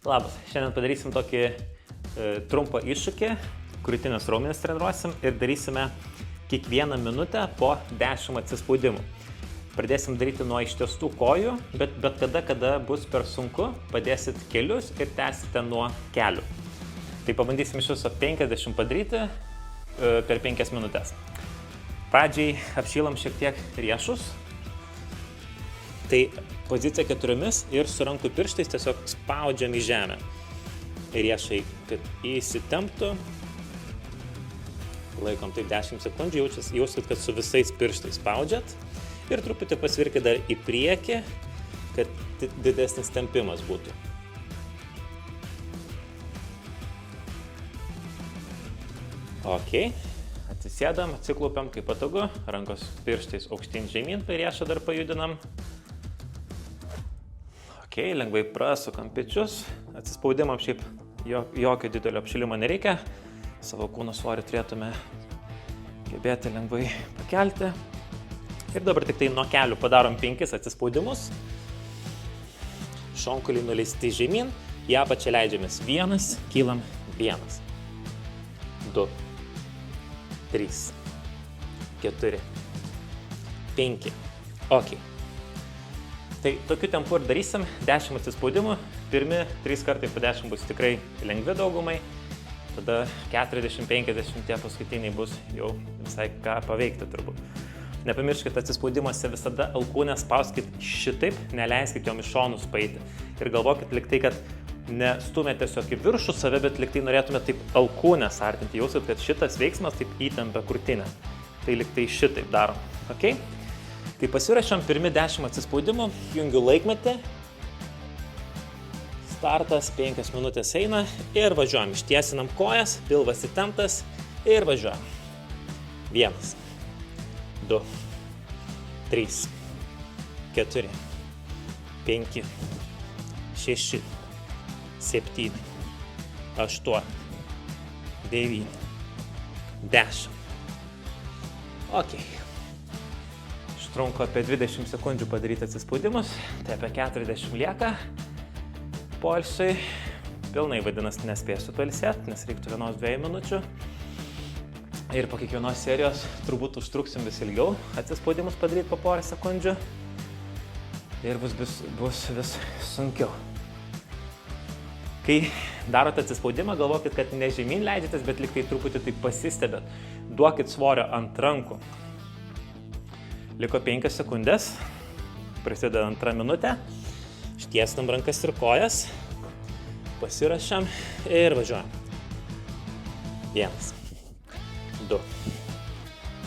Labas, šiandien padarysim tokį trumpą iššūkį, krūtinės raumenis treniruosim ir darysime kiekvieną minutę po 10 atsispaudimų. Pradėsim daryti nuo ištiestų kojų, bet kada bus per sunku, padėsit kelius ir tęsite nuo kelių. Tai pabandysim iš viso 50 padaryti per 5 minutės. Pradžiai apšylam šiek tiek riešus. Tai pozicija 4 ir su rankų pirštais tiesiog spaudžiam į žemę. Riešai, kad įsitemptų. Laikom taip 10 sekundžių, jausit, kad su visais pirštais spaudžiat. Ir truputį pasvirkit dar į priekį, kad didesnis tempimas būtų. Ok, atsisėdam, atsiklaupiam kaip patogu, rankos pirštais aukštyn žemyn, tai riešą dar pajudinam. Ok, lengvai prasukam pečius, atsispaudimam šiaip jokio didelio apšilimo nereikia, savo kūno svorį turėtume gebėti lengvai pakelti. Ir dabar tik tai nuo kelių padarom 5 atsispaudimus. Šonkauliai nuleisti žemyn, į apačią leidžiamės 1, kylam 1, 2, 3, 4, 5. Ok. Tai tokiu tempu ir darysim 10 atsispaudimų. Pirmi 3 kartai po 10 bus tikrai lengvi daugumai. Tada 40-50 tie paskutiniai bus jau visai ką paveikti turbūt. Nepamirškit atsispaudimuose visada alkūnę spauskit šitaip, neleiskit jom iš šonus paeiti. Ir galvokit lyg tai, kad nestumėt tiesiog į viršų save, bet lyg tai norėtumėt taip alkūnę sartinti. Jausit, kad šitas veiksmas taip įtempia krūtinę. Tai lyg tai šitaip darom. Okay? Tai pasirašom pirmi 10 atsispaudimų, jungiu laikmetį. Startas, 5 minutės eina ir važiuojam. Ištiesinam kojas, pilvas įtemptas ir važiuojam. 1, 2, 3, 4, 5, 6, 7, 8, 9, 10. Ok. Trunka apie 20 sekundžių padaryti atsispaudimus, tai apie 40 lieka poilsiui. Pilnai vadinasi nespėsiu pailsėti, nes reiktų 1-2 minučių. Ir po kiekvienos serijos turbūt užtruksim vis ilgiau atsispaudimus padaryti po porą sekundžių. Ir bus vis sunkiau. Kai darote atsispaudimą, galvokit, kad ne žemyn leidžiatės, bet lyg tai truputį taip pasistebėt. Duokit svorio ant rankų. Liko 5 sekundės, prasideda 2 minutė, ištiesinam rankas ir kojas, pasirašam ir važiuojam. 1, 2,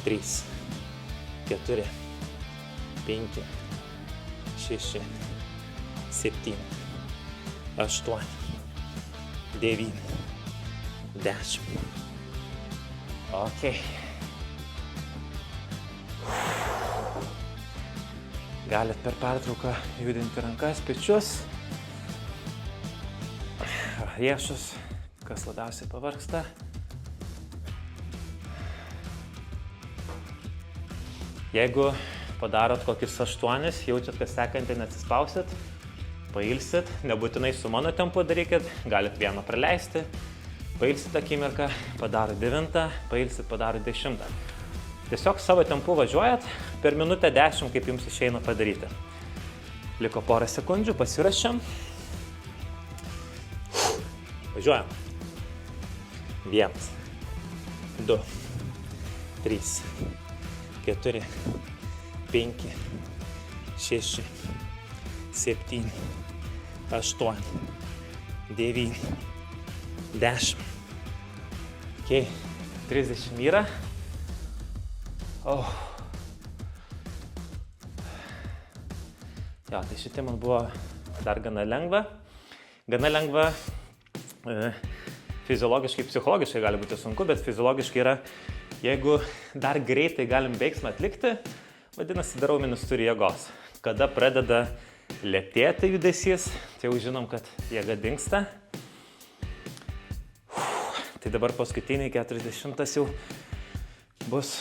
3, 4, 5, 6, 7, 8, 9, 10. Ok. Galit per pertrauką judinti rankas, pečius, riešus, kas labiausiai pavargsta. Jeigu padarot kokius 8, jaučiat, kad sekantį neatsispausit, pailsit, nebūtinai su mano tempu darykit, galit vieną praleisti, pailsit akimirką, padaro 9, pailsit, padaro 10. Tiesiog savo tempu važiuojat, per minutę 10, kaip jums išeina padaryti. Liko porą sekundžių, pasirašėm. Važiuojam. 1, 2, 3, 4, 5, 6, 7, 8, 9, 10. Ok, 30 yra. Oh. Jo, tai šitie man buvo dar gana lengva. Gana lengva fiziologiškai, psichologiškai gali būti sunku, bet fiziologiškai yra, jeigu dar greitai galim veiksmą atlikti, vadinasi, raumenys turi jėgos. Kada pradeda lėtėti judesys, tai jau žinom, kad jėga dingsta. Tai dabar paskutiniai 40 jau bus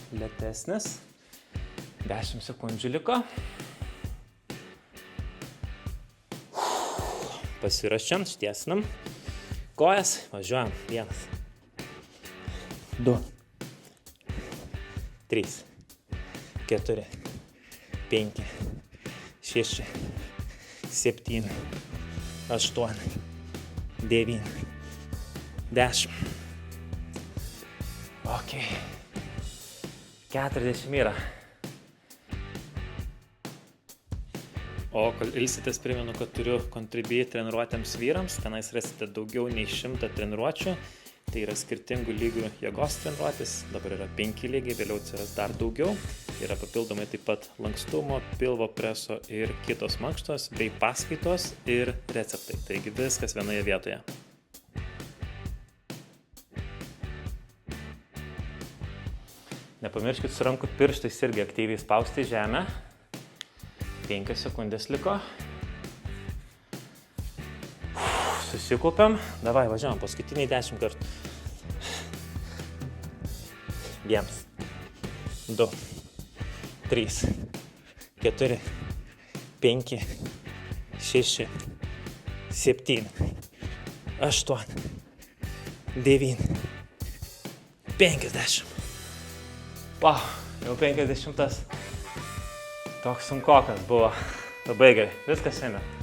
lėtesnis. 10 sekundžių liko. Pasiruošiam, ištiesinam. Kojas, važiuojam. 1, 2, 3, 4, 5, 6, 7, 8, 9, 10. Ok. 40 yra. O kol ilsitės, primenu, kad turiu Contribui treniruotėms vyrams. Tenais rasite daugiau nei 100 treniruočių. Tai yra skirtingų lygių jėgos treniruotės. Dabar yra 5 lygiai, vėliau atsiras dar daugiau. Yra papildomai taip pat lankstumo, pilvo preso ir kitos mankštos, bei paskaitos ir receptai. Taigi viskas vienoje vietoje. Nepamirškit su rankų pirštais irgi aktyviai spausti žemę. 5 sekundės liko. Susikaupiam. Davai, važiuojam, paskutiniai 10 kartų. 1, 2, 3, 4, 5, 6, 7, 8, 9, 50. Wow, jau 50. Toks sunkokas buvo. Labai gerai. Viskas šiandien.